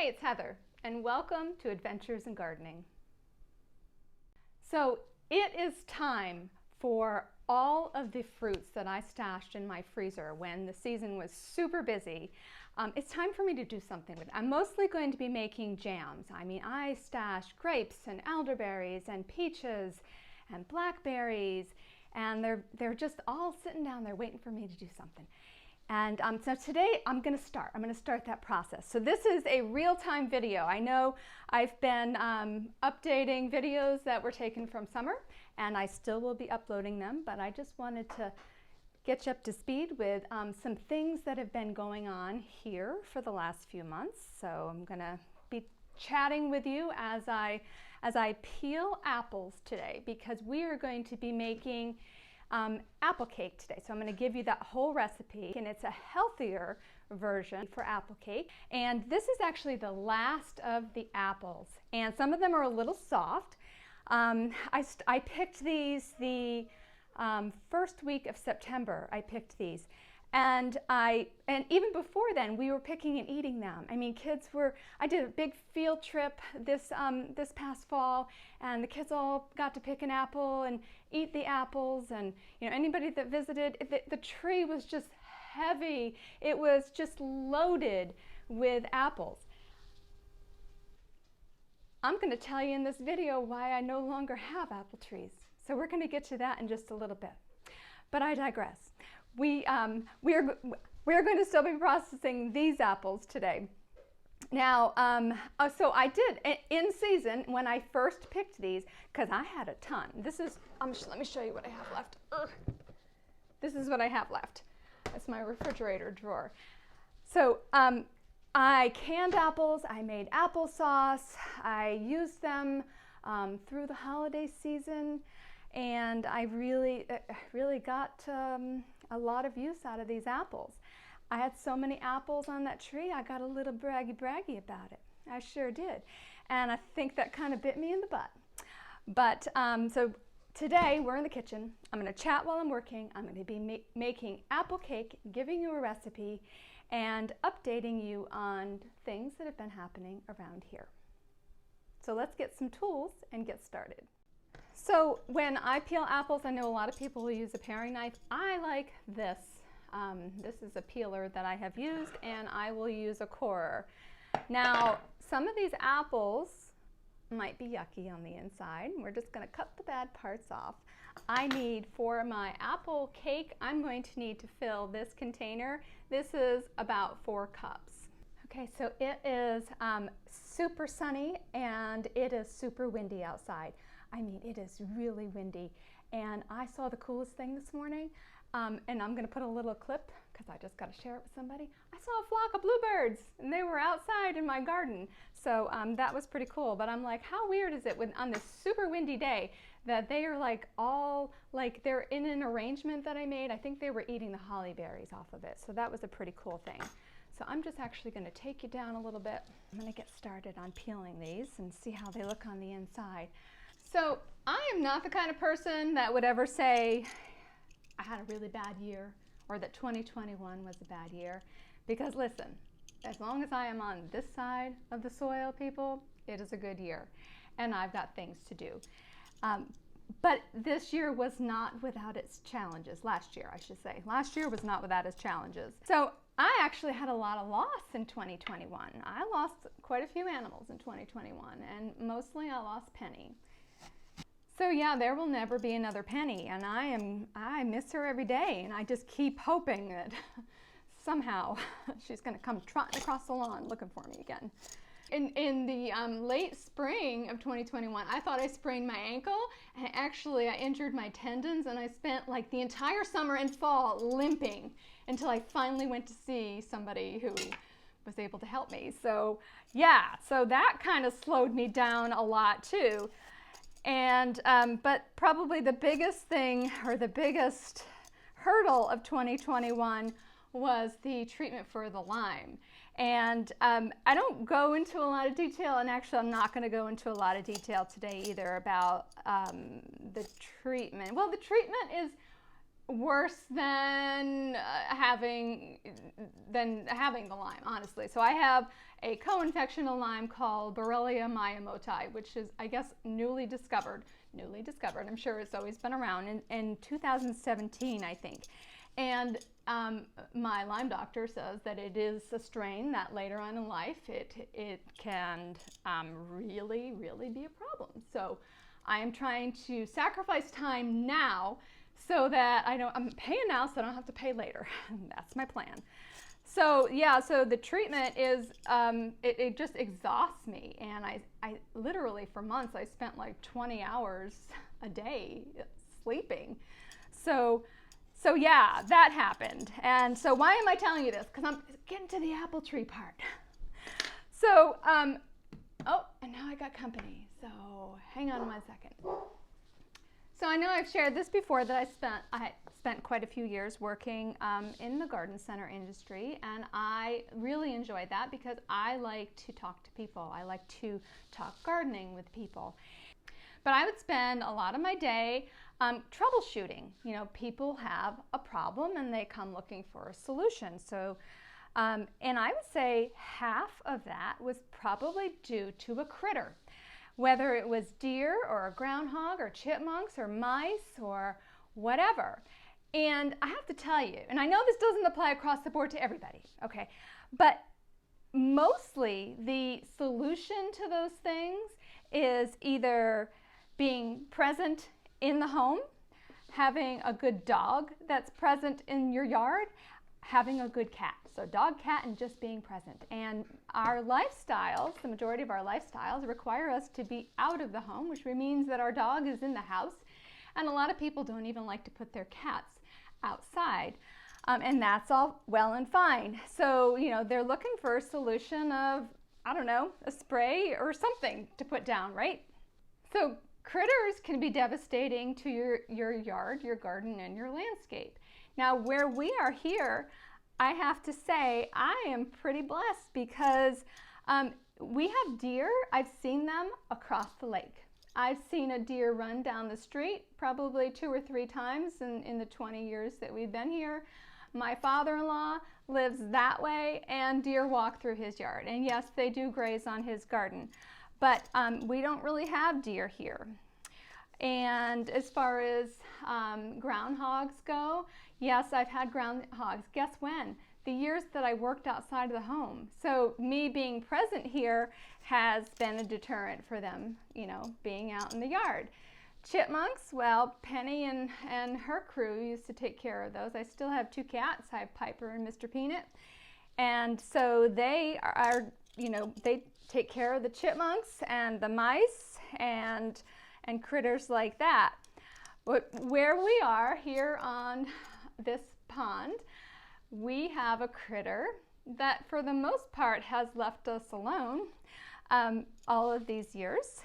Hey, it's Heather, and welcome to Adventures in Gardening. So it is time for all of the fruits that I stashed in my freezer when the season was super busy. It's time for me to do something with it. I'm mostly going to be making jams. I stashed grapes and elderberries and peaches and blackberries, and they're just all sitting down there waiting for me to do something. And so today I'm going to start that process. So this is a real-time video. I know I've been updating videos that were taken from summer, and I still will be uploading them, but I just wanted to get you up to speed with some things that have been going on here for the last few months. So I'm going to be chatting with you as I peel apples today, because we are going to be making apple cake today. So I'm going to give you that whole recipe, and it's a healthier version for apple cake. And this is actually the last of the apples, and some of them are a little soft. I picked these the first week of September. I picked these, and even before then we were picking and eating them. I did a big field trip this past fall, and the kids all got to pick an apple and eat the apples, and anybody that visited, the tree was just heavy. It was just loaded with apples. I'm going to tell you in this video why I no longer have apple trees. So we're going to get to that in just a little bit. But I digress. We are going to still be processing these apples today. Now, so I did in season when I first picked these, because I had a ton. Let me show you what I have left. This is what I have left. That's my refrigerator drawer. So I canned apples. I made applesauce. I used them through the holiday season, and I really got a lot of use out of these apples. I had so many apples on that tree, I got a little braggy about it. I sure did. And I think that kind of bit me in the butt. But so today we're in the kitchen. I'm going to chat while I'm working. I'm going to be making apple cake, giving you a recipe, and updating you on things that have been happening around here. So let's get some tools and get started. So when I peel apples, I know a lot of people will use a paring knife. I like this. This is a peeler that I have used, and I will use a corer. Now, some of these apples might be yucky on the inside. We're just going to cut the bad parts off. For my apple cake, I'm going to need to fill this container. This is about 4 cups. Okay, so it is super sunny, and it is super windy outside. It is really windy, and I saw the coolest thing this morning, and I'm going to put a little clip because I just got to share it with somebody. I saw a flock of bluebirds, and they were outside in my garden, so that was pretty cool. But I'm like, how weird is it on this super windy day that they are they're in an arrangement that I made. I think they were eating the holly berries off of it, so that was a pretty cool thing. So I'm just actually going to take you down a little bit. I'm going to get started on peeling these and see how they look on the inside. So I am not the kind of person that would ever say I had a really bad year or that 2021 was a bad year, because listen, as long as I am on this side of the soil, people, it is a good year, and I've got things to do. But this year was not without its challenges. Last year, I should say. Last year was not without its challenges. So I actually had a lot of loss in 2021. I lost quite a few animals in 2021, and mostly I lost Penny. So yeah, there will never be another Penny, and I miss her every day, and I just keep hoping that somehow she's going to come trotting across the lawn looking for me again. In the late spring of 2021, I thought I sprained my ankle, and actually I injured my tendons, and I spent like the entire summer and fall limping until I finally went to see somebody who was able to help me. So yeah, so that kind of slowed me down a lot too. And but probably the biggest thing, or the biggest hurdle of 2021, was the treatment for the Lyme. And I don't go into a lot of detail, and actually I'm not going to go into a lot of detail today either about the treatment. Well, the treatment is worse than having the Lyme, honestly. So I have a co-infection of Lyme called Borrelia miyamotoi, which is, I guess, newly discovered. I'm sure it's always been around in 2017, I think. And my Lyme doctor says that it is a strain that later on in life it can really, really be a problem. So I am trying to sacrifice time now so that I'm paying now so I don't have to pay later. That's my plan. So yeah, so the treatment is, it just exhausts me. And I literally for months, I spent like 20 hours a day sleeping. So yeah, that happened. And so why am I telling you this? Because I'm getting to the apple tree part. So, oh, and now I got company. So hang on 1 second. So I know I've shared this before that I spent quite a few years working in the garden center industry, and I really enjoyed that because I like to talk to people. I like to talk gardening with people. But I would spend a lot of my day troubleshooting. You know, people have a problem and they come looking for a solution. So, and I would say half of that was probably due to a critter. Whether it was deer or a groundhog or chipmunks or mice or whatever. And I have to tell you, and I know this doesn't apply across the board to everybody, okay, but mostly the solution to those things is either being present in the home, having a good dog that's present in your yard, having a good cat. So dog, cat, and just being present. And our lifestyles, the majority of our lifestyles, require us to be out of the home, which means that our dog is in the house. And a lot of people don't even like to put their cats outside. And that's all well and fine. So, you know, they're looking for a solution of, I don't know, a spray or something to put down, right? So critters can be devastating to your yard, your garden, and your landscape. Now, where we are here, I have to say I am pretty blessed because we have deer. I've seen them across the lake. I've seen a deer run down the street probably 2 or 3 times in the 20 years that we've been here. My father-in-law lives that way, and deer walk through his yard. And yes, they do graze on his garden, but we don't really have deer here. And as far as groundhogs go, yes, I've had groundhogs. Guess when? The years that I worked outside of the home. So me being present here has been a deterrent for them, you know, being out in the yard. Chipmunks, well, Penny and her crew used to take care of those. I still have 2 cats. I have Piper and Mr. Peanut. And so they are, you know, they take care of the chipmunks and the mice and critters like that. But where we are here on this pond, we have a critter that for the most part has left us alone all of these years.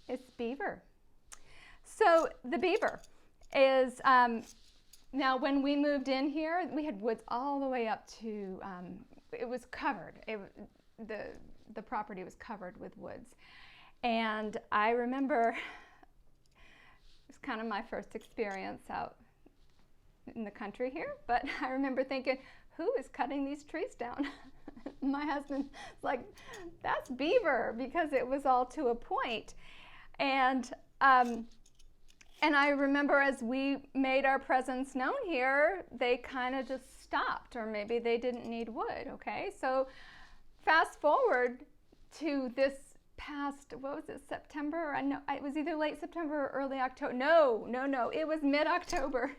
It's beaver. So the beaver is, now when we moved in here, we had woods all the way up to, it was covered. The property was covered with woods. And I remember, it was kind of my first experience out in the country here, but I remember thinking, who is cutting these trees down? My husband's like, that's beaver, because it was all to a point. And I remember as we made our presence known here, they kind of just stopped, or maybe they didn't need wood, okay? So fast forward to this past, what was it, September? I know it was either late September or early October. No, it was mid-October.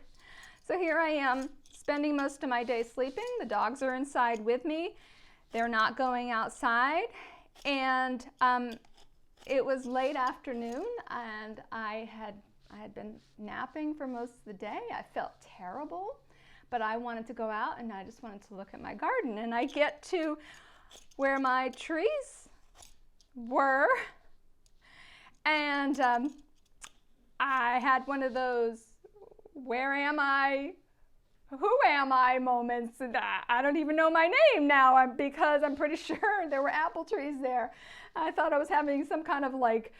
So here I am spending most of my day sleeping. The dogs are inside with me. They're not going outside. And it was late afternoon, and I had been napping for most of the day. I felt terrible, but I wanted to go out and I just wanted to look at my garden. And I get to where my trees were, and I had one of those, where am I? Who am I moments. I don't even know my name now because I'm pretty sure there were apple trees there. I thought I was having some kind of like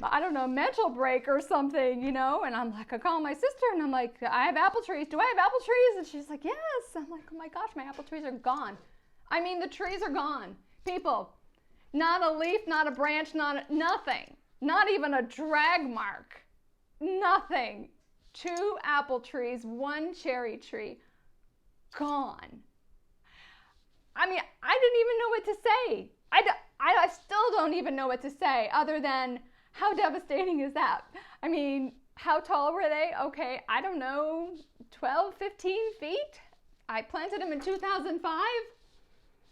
I don't know, mental break or something, you know? And I'm like, I call my sister and I'm like, I have apple trees. Do I have apple trees? And she's like, yes. I'm like, oh my gosh, my apple trees are gone. I mean, the trees are gone. People, not a leaf, not a branch, nothing. Not even a drag mark. Nothing. 2 apple trees, 1 cherry tree, gone. I mean, I didn't even know what to say. I still don't even know what to say other than how devastating is that? I mean, how tall were they? Okay, I don't know, 12, 15 feet? I planted them in 2005.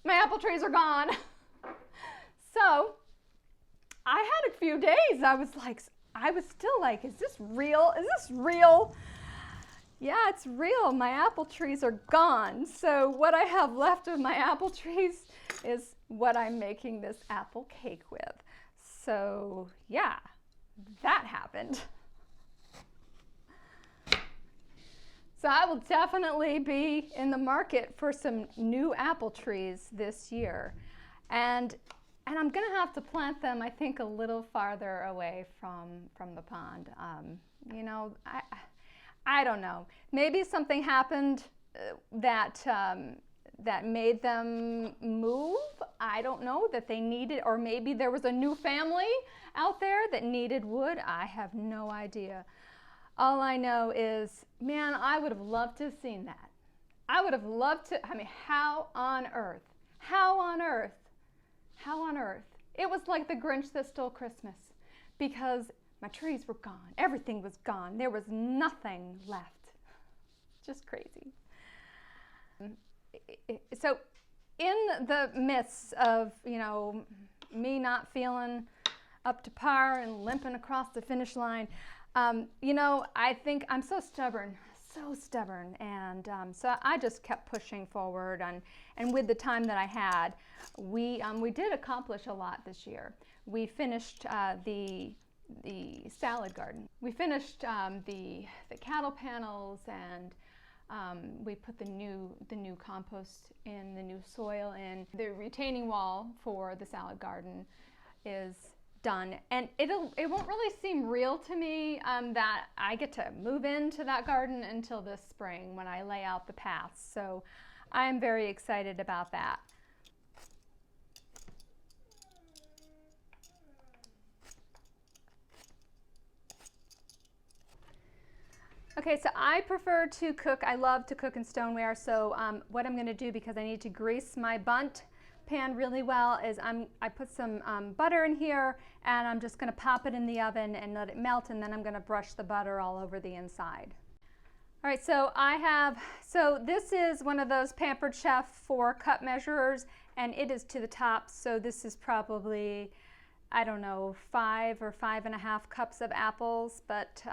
My apple trees are gone. So I had a few days, I was still like, is this real? Is this real? Yeah, it's real. My apple trees are gone. So what I have left of my apple trees is what I'm making this apple cake with. So yeah, that happened. So I will definitely be in the market for some new apple trees this year. And I'm gonna have to plant them, I think, a little farther away from the pond. You know, I don't know. Maybe something happened that made them move. I don't know, that they needed, or maybe there was a new family out there that needed wood. I have no idea. All I know is, man, I would have loved to have seen that. I would have loved to, I mean, how on earth? How on earth? How on earth? It was like the Grinch that stole Christmas, because my trees were gone. Everything was gone. There was nothing left. Just crazy. So in the midst of, you know, me not feeling up to par and limping across the finish line, you know, I think I'm so stubborn. And so I just kept pushing forward, and with the time that I had, we did accomplish a lot this year. We finished the salad garden. We finished the cattle panels, and we put the new compost in, the new soil in. The retaining wall for the salad garden is done, and it won't really seem real to me that I get to move into that garden until this spring when I lay out the paths. So I'm very excited about that. Okay, so I prefer to cook. I love to cook in stoneware. So what I'm going to do, because I need to grease my bundt pan really well, is I put some butter in here, and I'm just going to pop it in the oven and let it melt, and then I'm going to brush the butter all over the inside. All right, so this is one of those Pampered Chef 4 cup measurers, and it is to the top. So this is probably, I don't know, 5 or 5.5 cups of apples. But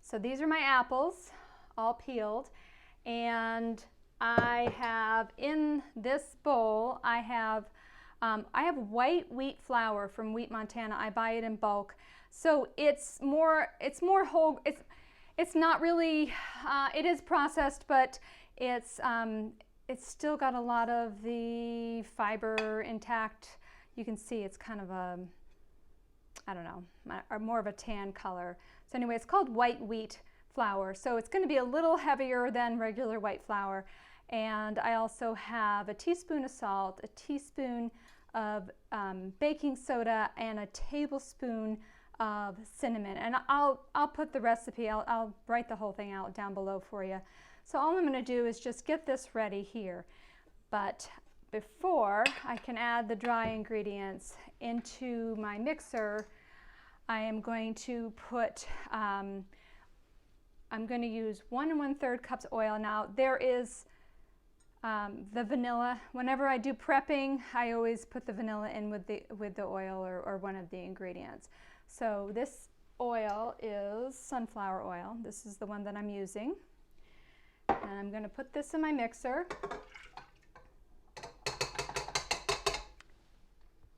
so these are my apples, all peeled, and I have in this bowl, I have white wheat flour from Wheat Montana. I buy it in bulk, so it's more whole. It's not really. It is processed, but it's still got a lot of the fiber intact. You can see it's kind of a, I don't know, more of a tan color. So anyway, it's called white wheat flour. So it's going to be a little heavier than regular white flour. And I also have a teaspoon of salt, a teaspoon of baking soda, and a tablespoon of cinnamon. And I'll put the recipe, I'll write the whole thing out down below for you. So all I'm going to do is just get this ready here. But before I can add the dry ingredients into my mixer, I am going to put, I'm going to use 1 1/3 cups oil. Now there is the vanilla. Whenever I do prepping, I always put the vanilla in with the oil or one of the ingredients. So this oil is sunflower oil. This is the one that I'm using. And I'm going to put this in my mixer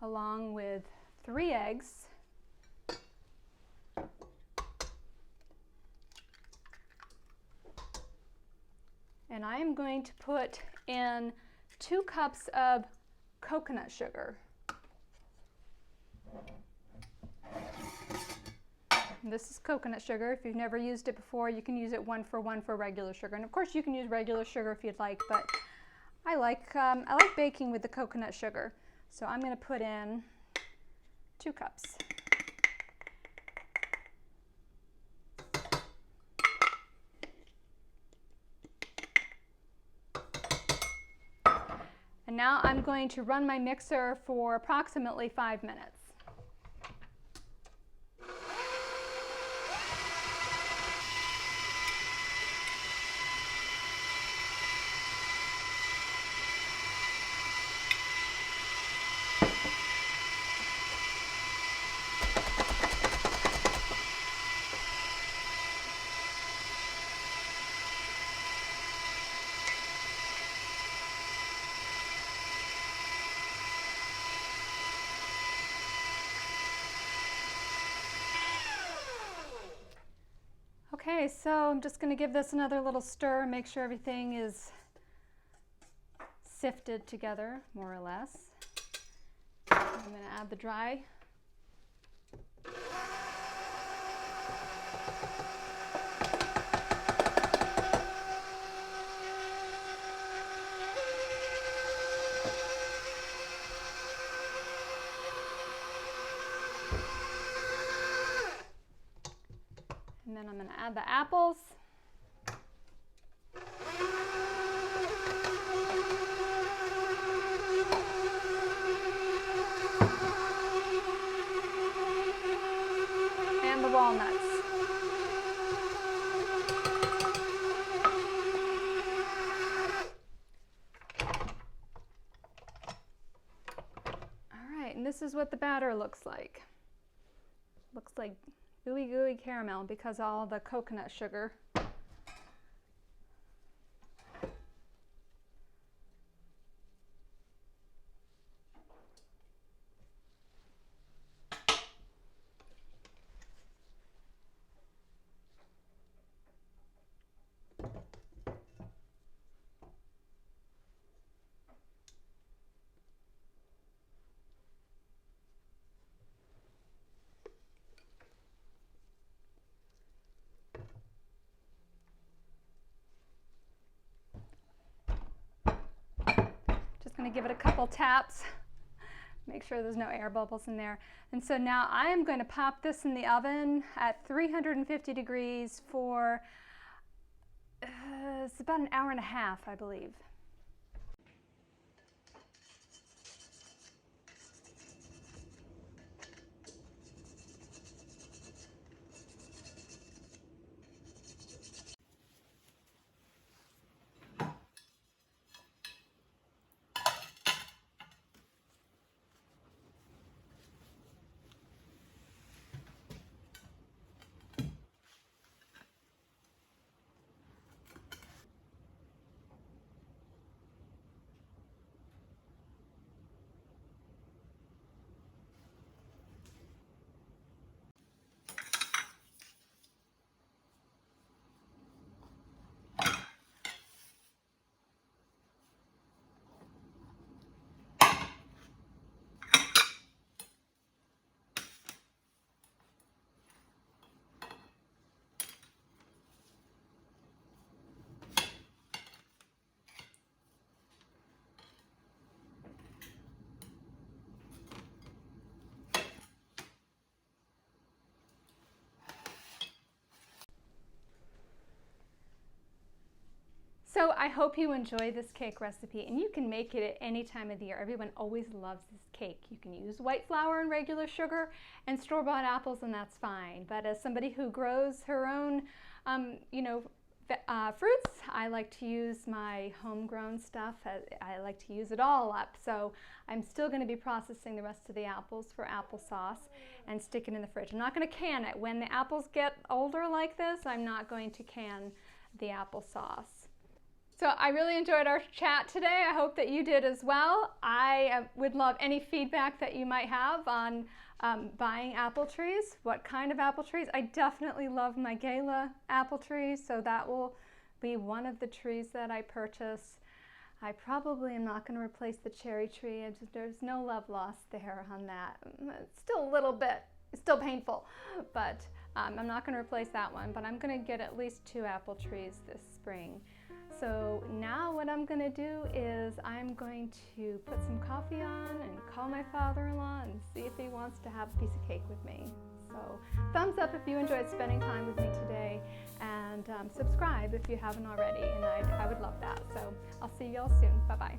along with 3 eggs. And I am going to put in 2 cups of coconut sugar. This is coconut sugar. If you've never used it before, you can use it 1 for 1 for regular sugar. And of course you can use regular sugar if you'd like, but I like baking with the coconut sugar. So I'm going to put in 2 cups. And now I'm going to run my mixer for approximately 5 minutes. Okay, so I'm just going to give this another little stir, make sure everything is sifted together, more or less. I'm going to add the dry. And then I'm going to add the apples. And the walnuts. All right, and this is what the batter looks like. Looks like gooey, gooey caramel because all the coconut sugar. Going to give it a couple taps, make sure there's no air bubbles in there. And so now I am going to pop this in the oven at 350 degrees for it's about an hour and a half, I believe. So I hope you enjoy this cake recipe, and you can make it at any time of the year. Everyone always loves this cake. You can use white flour and regular sugar and store-bought apples, and that's fine. But as somebody who grows her own, fruits, I like to use my homegrown stuff. I like to use it all up. So I'm still going to be processing the rest of the apples for applesauce and stick it in the fridge. I'm not going to can it. When the apples get older like this, I'm not going to can the applesauce. So I really enjoyed our chat today. I hope that you did as well. I would love any feedback that you might have on buying apple trees. What kind of apple trees? I definitely love my Gala apple trees, so that will be one of the trees that I purchase. I probably am not going to replace the cherry tree. There's no love lost there on that. It's still a little bit, it's still painful, but I'm not going to replace that one, but I'm going to get at least 2 apple trees this spring. So now what I'm going to do is I'm going to put some coffee on and call my father-in-law and see if he wants to have a piece of cake with me. So thumbs up if you enjoyed spending time with me today, and subscribe if you haven't already, and I would love that. So I'll see y'all soon. Bye-bye.